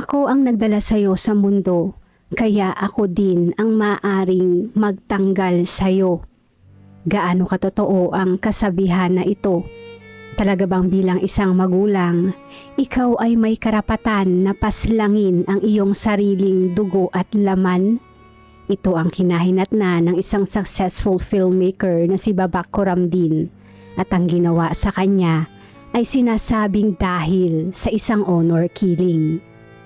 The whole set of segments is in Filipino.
Ako ang nagdala sa'yo sa mundo, kaya ako din ang maaring magtanggal sa'yo. Gaano katotoo ang kasabihan na ito? Talaga bang bilang isang magulang, ikaw ay may karapatan na paslangin ang iyong sariling dugo at laman? Ito ang kinahinatnan ng isang successful filmmaker na si Babak Khorramdin, at ang ginawa sa kanya ay sinasabing dahil sa isang honor killing.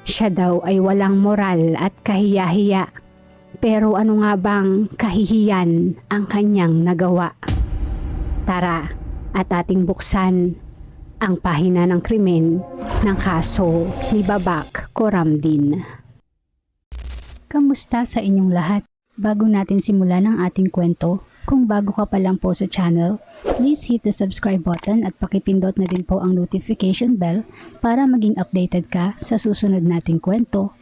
Siya daw ay walang moral at kahiya-hiya. Pero ano nga bang kahihiyan ang kanyang nagawa? Tara at ating buksan ang pahina ng krimen ng kaso ni Babak Khorramdin. Kamusta sa inyong lahat? Bago natin simulan ang ating kwento, kung bago ka pa lang po sa channel, please hit the subscribe button at pakipindot na din po ang notification bell para maging updated ka sa susunod nating kwento.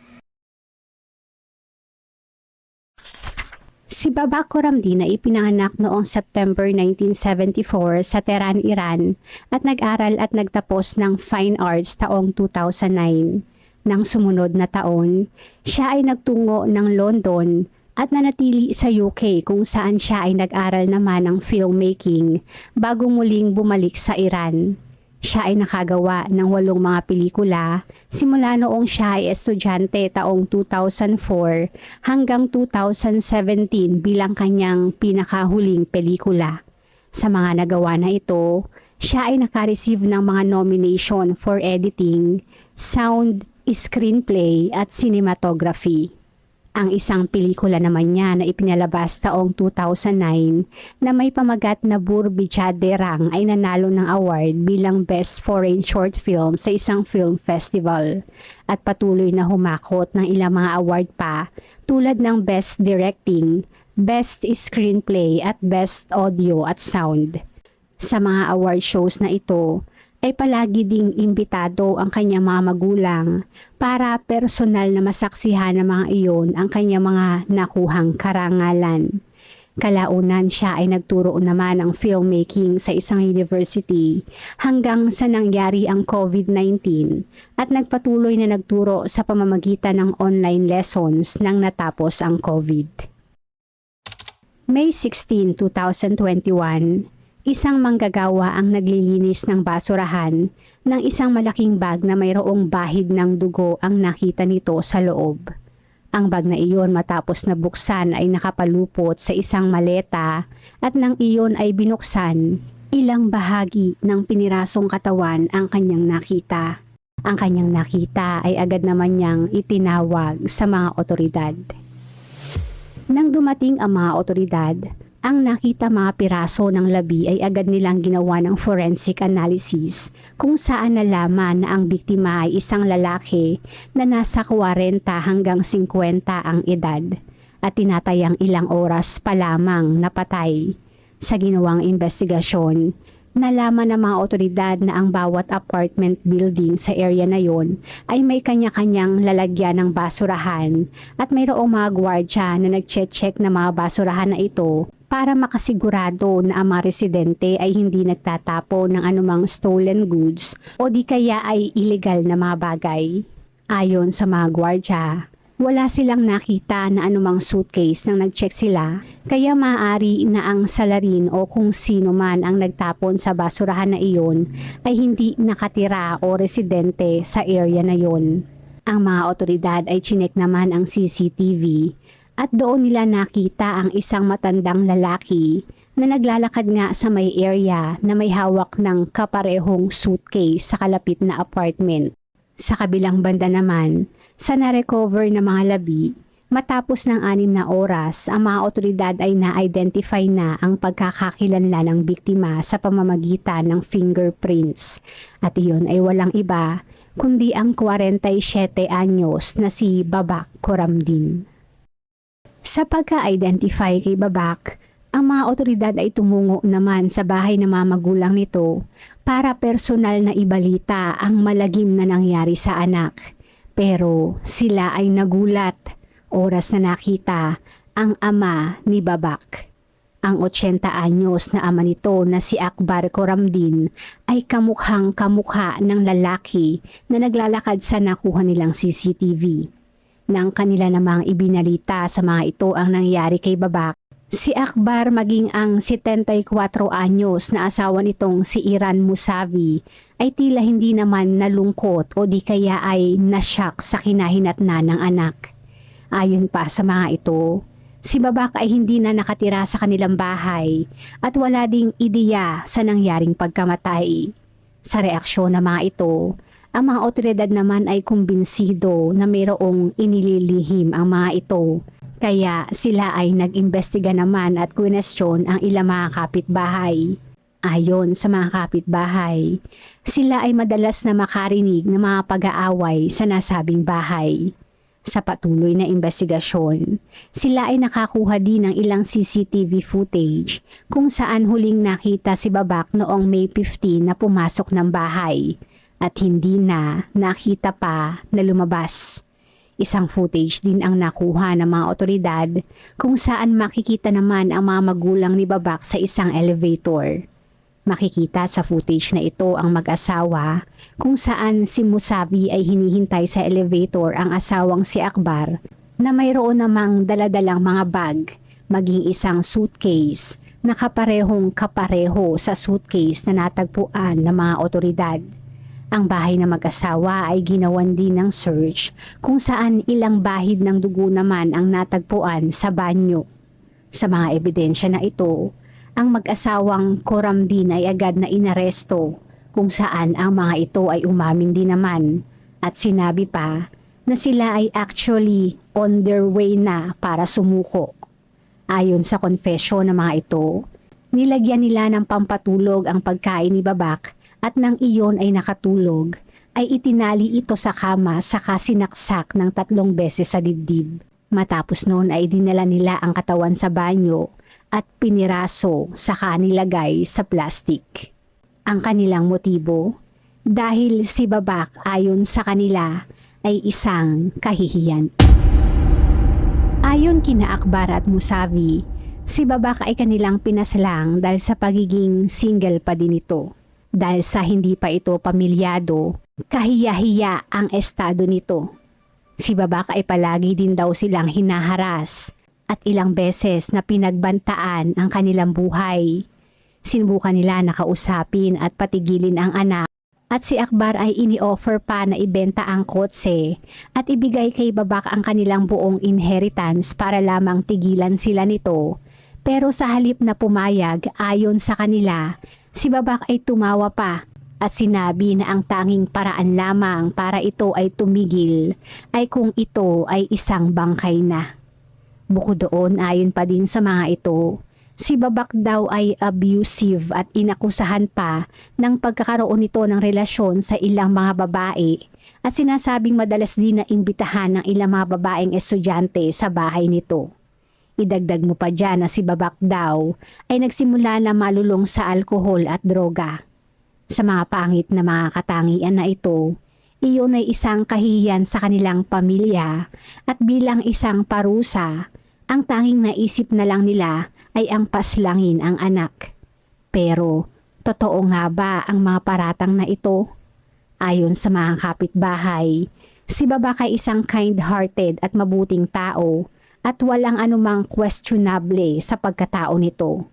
Si Babak Khorramdin ay ipinanganak noong September 1974 sa Tehran, Iran at nag-aral at nagtapos ng Fine Arts taong 2009. Nang sumunod na taon, siya ay nagtungo ng London at nanatili sa UK kung saan siya ay nag-aral naman ng filmmaking bago muling bumalik sa Iran. Siya ay nakagawa ng 8 mga pelikula simula noong siya ay estudyante taong 2004 hanggang 2017 bilang kanyang pinakahuling pelikula. Sa mga nagawa na ito, siya ay nakareceive ng mga nomination for editing, sound, screenplay at cinematography. Ang isang pelikula naman niya na ipinalabas taong 2009 na may pamagat na Bur Bijad Derang ay nanalo ng award bilang Best Foreign Short Film sa isang film festival at patuloy na humakot ng ilang mga award pa tulad ng Best Directing, Best Screenplay at Best Audio at Sound. Sa mga award shows na ito, ay palagi ding imbitado ang kanyang mga magulang para personal na masaksihan ng mga iyon ang kanyang mga nakuhang karangalan. Kalaunan siya ay nagturo naman ng filmmaking sa isang university hanggang sa nangyari ang COVID-19 at nagpatuloy na nagturo sa pamamagitan ng online lessons nang natapos ang COVID. May 16, 2021, isang manggagawa ang naglilinis ng basurahan ng isang malaking bag na mayroong bahid ng dugo ang nakita nito sa loob. Ang bag na iyon matapos na buksan ay nakapalupot sa isang maleta at nang iyon ay binuksan, ilang bahagi ng pinirasong katawan ang kanyang nakita. Ang kanyang nakita ay agad naman niyang itinawag sa mga otoridad. Nang dumating ang mga otoridad, ang nakita mga piraso ng labi ay agad nilang ginawa ng forensic analysis kung saan nalaman na ang biktima ay isang lalaki na nasa 40 hanggang 50 ang edad at tinatayang ilang oras pa lamang napatay. Sa ginawang investigasyon, nalaman ng mga otoridad na ang bawat apartment building sa area na yon ay may kanya-kanyang lalagyan ng basurahan at mayroong mga gwardya na nagche-check na mga basurahan na ito para makasigurado na ang mga residente ay hindi nagtatapo ng anumang stolen goods o di kaya ay illegal na mga bagay. Ayon sa mga gwardya, wala silang nakita na anumang suitcase nang nag-check sila, kaya maaari na ang salarin o kung sino man ang nagtapon sa basurahan na iyon ay hindi nakatira o residente sa area na yon. Ang mga otoridad ay chinek naman ang CCTV at doon nila nakita ang isang matandang lalaki na naglalakad nga sa may area na may hawak ng kaparehong suitcase sa kalapit na apartment. Sa kabilang banda naman, sa na-recover na mga labi, matapos ng 6 na oras, ang mga otoridad ay na-identify na ang pagkakakilanlan ng biktima sa pamamagitan ng fingerprints. At iyon ay walang iba kundi ang 47 anyos na si Babak Khorramdin. Sa pagka-identify kay Babak, ang mga otoridad ay tumungo naman sa bahay ng mga magulang nito para personal na ibalita ang malagim na nangyari sa anak. Pero sila ay nagulat oras na nakita ang ama ni Babak. Ang 80 anyos na ama nito na si Akbar Coramdin ay kamukhang kamukha ng lalaki na naglalakad sa nakuha nilang CCTV. Nang kanila namang ibinalita sa mga ito ang nangyari kay Babak, si Akbar maging ang 74 anyos na asawa nitong si Iran Musavi ay tila hindi naman nalungkot o di kaya ay nasyak sa kinahinatnan ng anak. Ayon pa sa mga ito, si Babak ay hindi na nakatira sa kanilang bahay at wala ding ideya sa nangyaring pagkamatay. Sa reaksyon ng mga ito, ang mga otoridad naman ay kumbinsido na mayroong inililihim ang mga ito. Kaya sila ay nag-imbestiga naman at kwestiyon ang ilang mga kapitbahay. Ayon sa mga kapitbahay, sila ay madalas na makarinig ng mga pag-aaway sa nasabing bahay. Sa patuloy na investigasyon, sila ay nakakuha din ng ilang CCTV footage kung saan huling nakita si Babak noong May 15 na pumasok ng bahay at hindi na nakita pa na lumabas. Isang footage din ang nakuha ng mga otoridad kung saan makikita naman ang mga magulang ni Babak sa isang elevator. Makikita sa footage na ito ang mag-asawa kung saan si Musavi ay hinihintay sa elevator ang asawang si Akbar na mayroon namang daladalang mga bag, maging isang suitcase na kapareho sa suitcase na natagpuan ng mga otoridad. Ang bahay ng mag-asawa ay ginawan din ng search kung saan ilang bahid ng dugo naman ang natagpuan sa banyo. Sa mga ebidensya na ito, ang mag-asawang Coramdin ay agad na inaresto kung saan ang mga ito ay umamin din naman at sinabi pa na sila ay actually on their way na para sumuko. Ayon sa confession ng mga ito, nilagyan nila ng pampatulog ang pagkain ni Babak at nang iyon ay nakatulog, ay itinali ito sa kama saka sinaksak ng 3 beses sa dibdib. Matapos noon ay dinala nila ang katawan sa banyo at piniraso saka nilagay sa plastic. Ang kanilang motibo, dahil si Babak ayon sa kanila ay isang kahihiyan. Ayon kina Akbar at Musavi, si Babak ay kanilang pinaslang dahil sa pagiging single pa din ito. Dahil sa hindi pa ito pamilyado, kahiya-hiya ang estado nito. Si Babak ay palagi din daw silang hinaharas at ilang beses na pinagbantaan ang kanilang buhay. Sinubukan nila na kausapin at patigilin ang anak at si Akbar ay ini-offer pa na ibenta ang kotse at ibigay kay Babak ang kanilang buong inheritance para lamang tigilan sila nito. Pero sa halip na pumayag ayon sa kanila, si Babak ay tumawa pa at sinabi na ang tanging paraan lamang para ito ay tumigil ay kung ito ay isang bangkay na. Bukod doon, ayon pa din sa mga ito, si Babak daw ay abusive at inakusahan pa ng pagkakaroon nito ng relasyon sa ilang mga babae at sinasabing madalas din na imbitahan ng ilang mga babaeng estudyante sa bahay nito. Idagdag mo pa dyan na si Babak daw ay nagsimula na malulong sa alkohol at droga. Sa mga pangit na mga katangian na ito, iyon ay isang kahihiyan sa kanilang pamilya at bilang isang parusa, ang tanging naisip na lang nila ay ang paslangin ang anak. Pero, totoo nga ba ang mga paratang na ito? Ayon sa mga kapitbahay, si Babak ay isang kind-hearted at mabuting tao at walang anumang questionable sa pagkatao nito.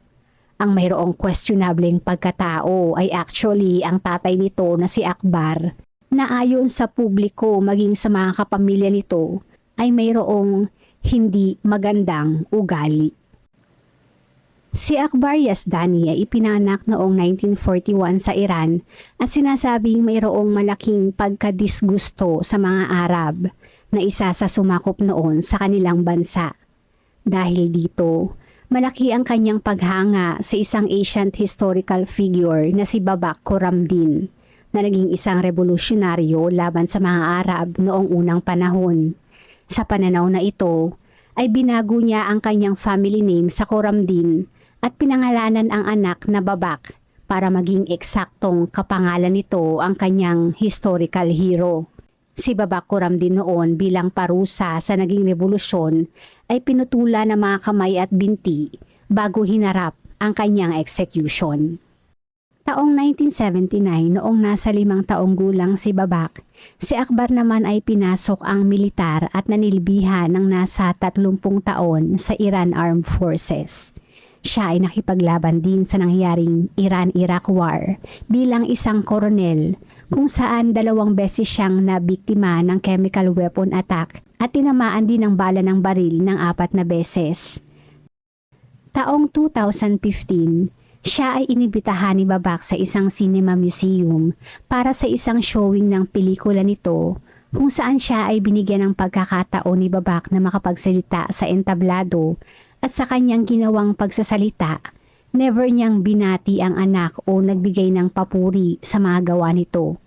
Ang mayroong questionableng pagkatao ay actually ang tatay nito na si Akbar, na ayon sa publiko maging sa mga kapamilya nito ay mayroong hindi magandang ugali. Si Akbar Yazdani ay ipinanganak noong 1941 sa Iran at sinasabing mayroong malaking pagkadisgusto sa mga Arab na isa sa sumakop noon sa kanilang bansa. Dahil dito, malaki ang kanyang paghanga sa isang ancient historical figure na si Babak Coramdin, na naging isang revolusyonaryo laban sa mga Arab noong unang panahon. Sa pananaw na ito, ay binago niya ang kanyang family name sa Coramdin at pinangalanan ang anak na Babak para maging eksaktong kapangalan nito ang kanyang historical hero. Si Babak Coramdin noon bilang parusa sa naging revolusyon ay pinutula ng mga kamay at binti bago hinarap ang kanyang execution. Taong 1979, noong nasa 5 taong gulang si Babak, si Akbar naman ay pinasok ang militar at nanilbihan ng nasa 30 taon sa Iran Armed Forces. Siya ay nakipaglaban din sa nangyaring Iran-Iraq War bilang isang koronel kung saan 2 beses siyang nabiktima ng chemical weapon attack at tinamaan din ng bala ng baril ng 4 na beses. Taong 2015, siya ay inibitahan ni Babak sa isang cinema museum para sa isang showing ng pelikula nito kung saan siya ay binigyan ng pagkakataon ni Babak na makapagsalita sa entablado at sa kanyang ginawang pagsasalita, never niyang binati ang anak o nagbigay ng papuri sa mga gawa nito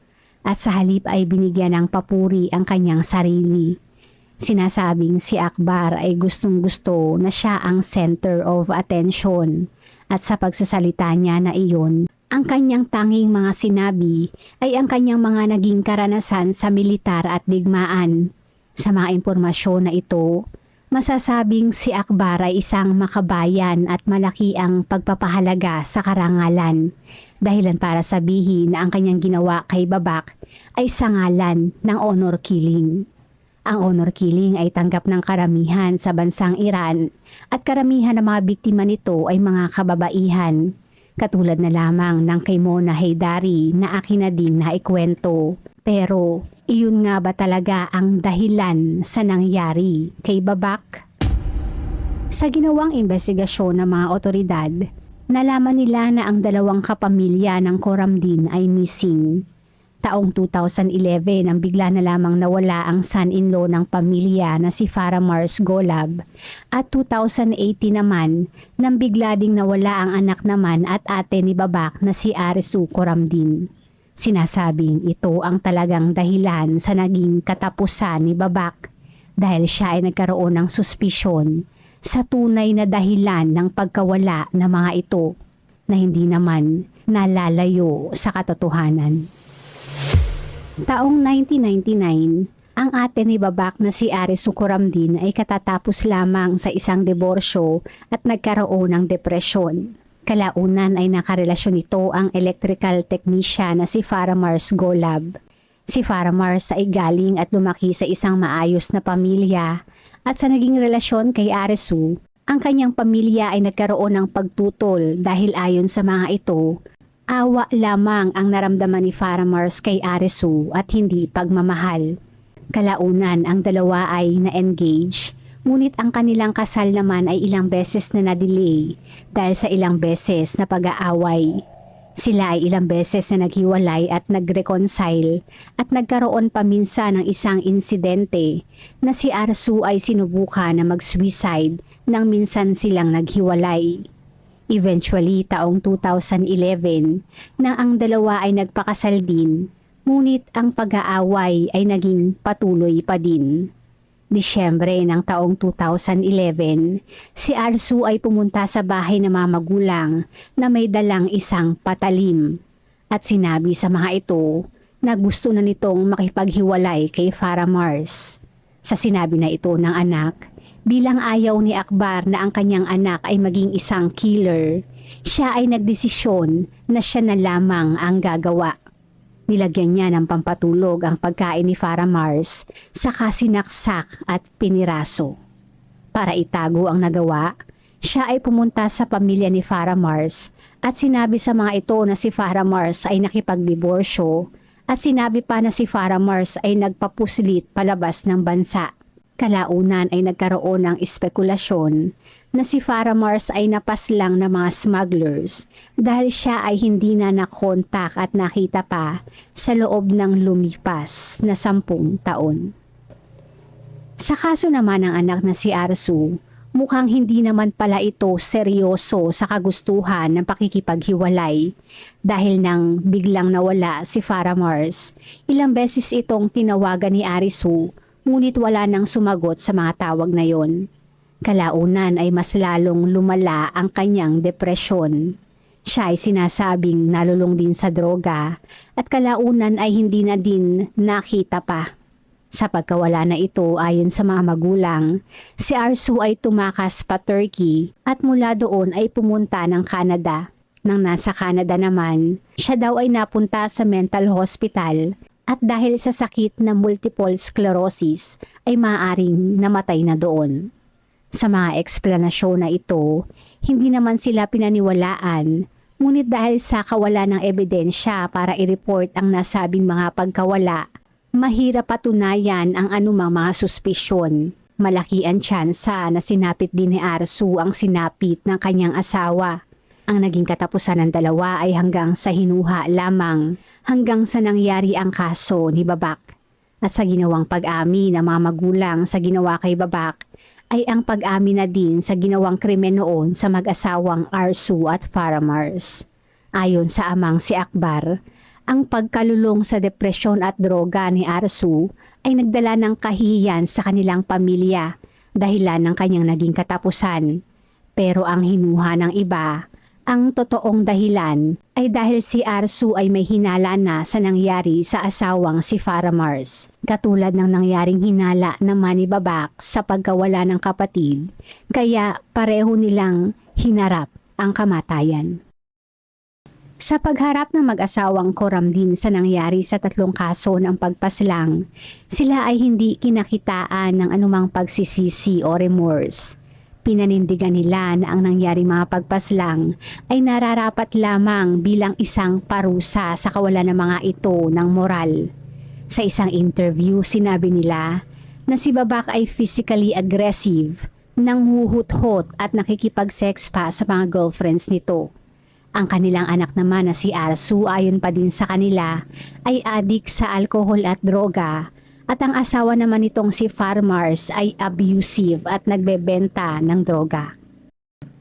at sa halip ay binigyan ng papuri ang kanyang sarili. Sinasabing si Akbar ay gustong-gusto na siya ang center of attention. At sa pagsasalita niya na iyon, ang kanyang tanging mga sinabi ay ang kanyang mga naging karanasan sa militar at digmaan. Sa mga impormasyon na ito, masasabing si Akbar ay isang makabayan at malaki ang pagpapahalaga sa karangalan. Dahilan para sabihin na ang kanyang ginawa kay Babak ay sangalan ng honor killing. Ang honor killing ay tanggap ng karamihan sa bansang Iran at karamihan ng mga biktima nito ay mga kababaihan. Katulad na lamang ng kay Mona Haydari na akin na din na ikwento. Pero iyon nga ba talaga ang dahilan sa nangyari kay Babak? Sa ginawang investigasyon ng mga otoridad, nalaman nila na ang 2 kapamilya ng Khorramdin ay missing. Taong 2011 nang bigla na lamang nawala ang son-in-law ng pamilya na si Farah Mars Golab at 2018 naman nang bigla ding nawala ang anak naman at ate ni Babak na si Arezou Khorramdin. Sinasabing ito ang talagang dahilan sa naging katapusan ni Babak dahil siya ay nagkaroon ng suspisyon sa tunay na dahilan ng pagkawala ng mga ito na hindi naman nalalayo sa katotohanan. Taong 1999, ang ate ni Babak na si Arezou Khorramdin ay katatapos lamang sa isang diborsyo at nagkaroon ng depresyon. Kalaunan ay nakarelasyon nito ang electrical technician na si Farah Mars Golab. Si Farah Mars ay galing at lumaki sa isang maayos na pamilya at sa naging relasyon kay Arezou, ang kanyang pamilya ay nagkaroon ng pagtutol dahil ayon sa mga ito, awa lamang ang naramdaman ni Farah Mars kay Arezou at hindi pagmamahal. Kalaunan ang dalawa ay na-engage, ngunit ang kanilang kasal naman ay ilang beses na na-delay dahil sa ilang beses na pag-aaway. Sila ay ilang beses na naghiwalay at nag-reconcile at nagkaroon pa minsan ng isang insidente na si Arezou ay sinubukan na mag-suicide nang minsan silang naghiwalay. Eventually, taong 2011, nang ang dalawa ay nagpakasal din, ngunit ang pag-aaway ay naging patuloy pa din. Disyembre ng taong 2011, si Arezou ay pumunta sa bahay ng mga magulang na may dalang isang patalim at sinabi sa mga ito na gusto na nitong makipaghiwalay kay Farah Mars. Sa sinabi na ito ng anak, bilang ayaw ni Akbar na ang kanyang anak ay maging isang killer, siya ay nagdesisyon na siya na lamang ang gagawa. Nilagyan niya ng pampatulog ang pagkain ni Farah Mars, saka sinaksak at piniraso. Para itago ang nagawa, siya ay pumunta sa pamilya ni Farah Mars at sinabi sa mga ito na si Farah Mars ay nakipagdiborsyo at sinabi pa na si Farah Mars ay nagpapuslit palabas ng bansa. Kalaunan ay nagkaroon ng espekulasyon na si Farah Mars ay napaslang ng mga smugglers dahil siya ay hindi na nakontak at nakita pa sa loob ng lumipas na 10 taon. Sa kaso naman ng anak na si Arezou, mukhang hindi naman pala ito seryoso sa kagustuhan ng pakikipaghiwalay dahil nang biglang nawala si Farah Mars, ilang beses itong tinawagan ni Arezou ngunit wala nang sumagot sa mga tawag na yon. Kalaunan ay mas lalong lumala ang kanyang depresyon. Siya ay sinasabing nalulong din sa droga at kalaunan ay hindi na din nakita pa. Sa pagkawala na ito ayon sa mga magulang, si Arsu ay tumakas pa Turkey at mula doon ay pumunta ng Canada. Nang nasa Canada naman, siya daw ay napunta sa mental hospital at dahil sa sakit na multiple sclerosis ay maaaring namatay na doon. Sa mga eksplanasyon na ito, hindi naman sila pinaniwalaan, ngunit dahil sa kawalan ng ebidensya para i-report ang nasabing mga pagkawala, mahirap patunayan ang anumang mga suspisyon. Malaki ang tsansa na sinapit din ni Arsu ang sinapit ng kanyang asawa. Ang naging katapusan ng dalawa ay hanggang sa hinuha lamang, hanggang sa nangyari ang kaso ni Babak. At sa ginawang pag-amin ng mga magulang sa ginawa kay Babak, ay ang pag-amin na din sa ginawang krimen noon sa mag-asawang Arsu at Farah Mars. Ayon sa amang si Akbar, ang pagkalulong sa depresyon at droga ni Arsu ay nagdala ng kahihiyan sa kanilang pamilya dahilan ng kanyang naging katapusan. Pero ang hinuha ng iba, ang totoong dahilan ay dahil si Arsu ay may hinala na sa nangyari sa asawang si Farah Mars. Katulad ng nangyaring hinala naman ni Babak sa pagkawala ng kapatid, kaya pareho nilang hinarap ang kamatayan. Sa pagharap ng mag-asawang Coramdin sa nangyari sa tatlong kaso ng pagpaslang, sila ay hindi kinakitaan ng anumang pagsisisi o remorse. Pinanindigan nila na ang nangyaring mga pagpaslang ay nararapat lamang bilang isang parusa sa kawalan ng mga ito ng moral. Sa isang interview, sinabi nila na si Babak ay physically aggressive, nanghuhut-hut at nakikipag-sex pa sa mga girlfriends nito. Ang kanilang anak naman na si Arsu ayon pa din sa kanila ay adik sa alkohol at droga. At ang asawa naman nitong si Farah Mars ay abusive at nagbebenta ng droga.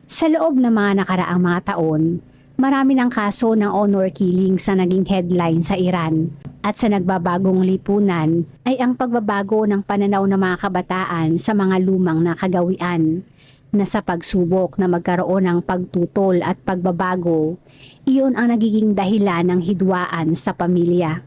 Sa loob ng mga nakaraang mga taon, marami ng kaso ng honor killing sa naging headline sa Iran. At sa nagbabagong lipunan ay ang pagbabago ng pananaw ng mga kabataan sa mga lumang na kagawian. Na sa pagsubok na magkaroon ng pagtutol at pagbabago, iyon ang nagiging dahilan ng hidwaan sa pamilya.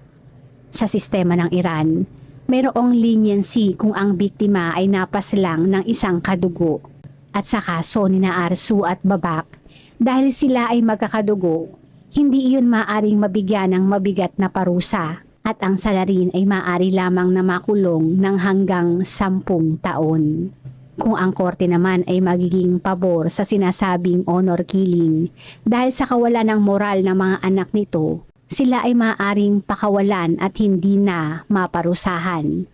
Sa sistema ng Iran, mayroong leniency kung ang biktima ay napaslang ng isang kadugo. At sa kaso ni Arsu at Babak, dahil sila ay magkakadugo, hindi iyon maaring mabigyan ng mabigat na parusa at ang salarin ay maaari lamang na makulong ng hanggang 10 taon. Kung ang korte naman ay magiging pabor sa sinasabing honor killing dahil sa kawalan ng moral ng mga anak nito, sila ay maaaring pakawalan at hindi na maparusahan.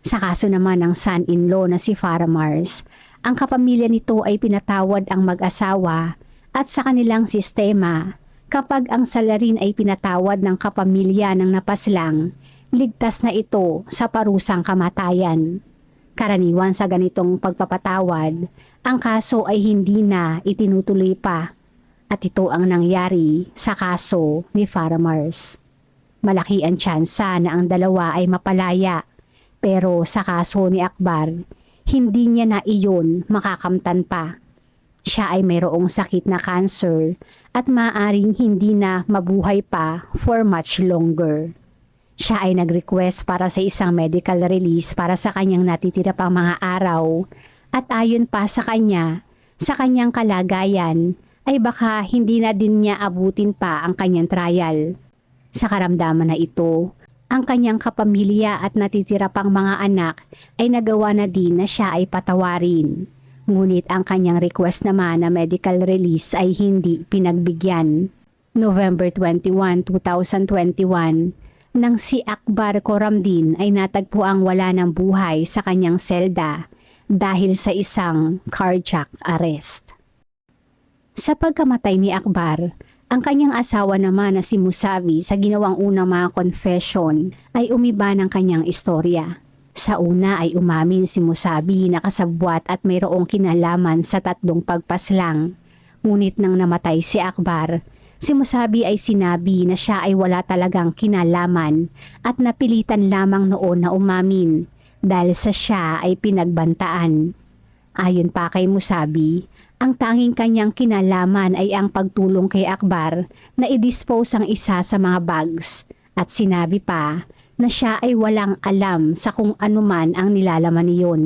Sa kaso naman ng son-in-law na si Farah Mars, ang kapamilya nito ay pinatawad ang mag-asawa at sa kanilang sistema, kapag ang salarin ay pinatawad ng kapamilya ng napaslang, ligtas na ito sa parusang kamatayan. Karaniwan sa ganitong pagpapatawad, ang kaso ay hindi na itinutuloy pa. At ito ang nangyari sa kaso ni Farah Mars. Malaki ang tsansa na ang dalawa ay mapalaya, pero sa kaso ni Akbar, hindi niya na iyon makakamtan pa. Siya ay mayroong sakit na cancer at maaaring hindi na mabuhay pa for much longer. Siya ay nag-request para sa isang medical release para sa kanyang natitira pang mga araw at ayon pa sa kanyang kalagayan, ay baka hindi na din niya abutin pa ang kanyang trial. Sa karamdaman na ito, ang kanyang kapamilya at natitira pang mga anak ay nagawa na din na siya ay patawarin. Ngunit ang kanyang request naman na medical release ay hindi pinagbigyan. November 21, 2021, nang si Akbar Coramdin ay natagpo ang wala ng buhay sa kanyang selda dahil sa isang cardiac arrest. Sa pagkamatay ni Akbar, ang kanyang asawa naman na si Musavi sa ginawang unang mga confession ay umiba ng kanyang istorya. Sa una ay umamin si Musavi na kasabwat at mayroong kinalaman sa 3 pagpaslang. Ngunit nang namatay si Akbar, si Musavi ay sinabi na siya ay wala talagang kinalaman at napilitan lamang noon na umamin dahil sa siya ay pinagbantaan. Ayon pa kay Musavi, ang tanging kanyang kinalaman ay ang pagtulong kay Akbar na i-dispose ang isa sa mga bags at sinabi pa na siya ay walang alam sa kung anuman ang nilalaman niyon.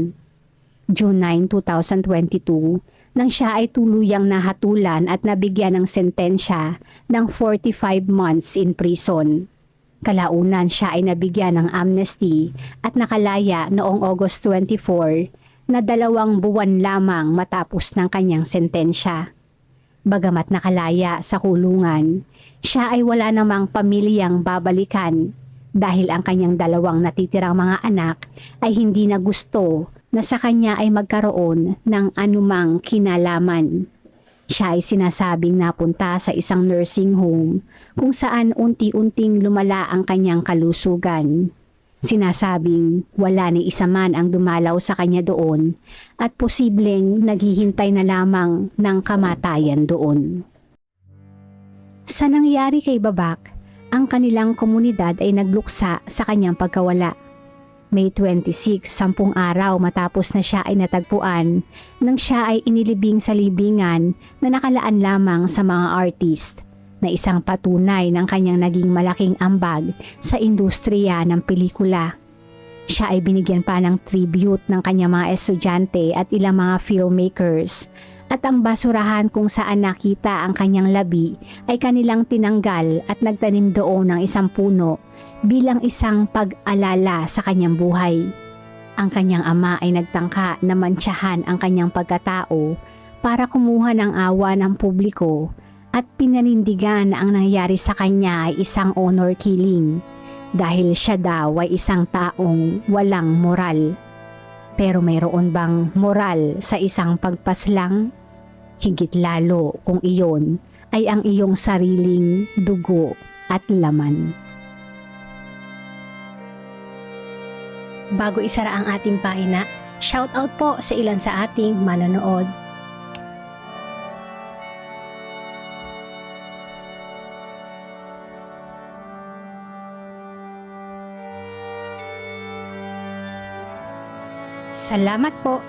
June 9, 2022, nang siya ay tuluyang nahatulan at nabigyan ng sentensya ng 45 months in prison. Kalaunan siya ay nabigyan ng amnesty at nakalaya noong August 24 na 2 buwan lamang matapos ng kanyang sentensya. Bagamat nakalaya sa kulungan, siya ay wala namang pamilyang babalikan dahil ang kanyang 2 natitirang mga anak ay hindi na gusto na sa kanya ay magkaroon ng anumang kinalaman. Siya ay sinasabing napunta sa isang nursing home kung saan unti-unting lumala ang kanyang kalusugan. Sinasabing wala ni isa man ang dumalaw sa kanya doon at posibleng naghihintay na lamang ng kamatayan doon. Sa nangyari kay Babak, ang kanilang komunidad ay nagluksa sa kanyang pagkawala. May 26, 10 araw matapos na siya ay natagpuan nang siya ay inilibing sa libingan na nakalaan lamang sa mga artist, na isang patunay ng kanyang naging malaking ambag sa industriya ng pelikula. Siya ay binigyan pa ng tribute ng kanyang mga estudyante at ilang mga filmmakers, at ang basurahan kung saan nakita ang kanyang labi ay kanilang tinanggal at nagtanim doon ng isang puno bilang isang pag-alala sa kanyang buhay. Ang kanyang ama ay nagtangka na mantsahan ang kanyang pagkatao para kumuha ng awa ng publiko at pinanindigan na ang nangyari sa kanya ay isang honor killing dahil siya daw ay isang taong walang moral. Pero mayroon bang moral sa isang pagpaslang? Higit lalo kung iyon ay ang iyong sariling dugo at laman. Bago isara ang ating pahina, shoutout po sa ilan sa ating manonood. Salamat po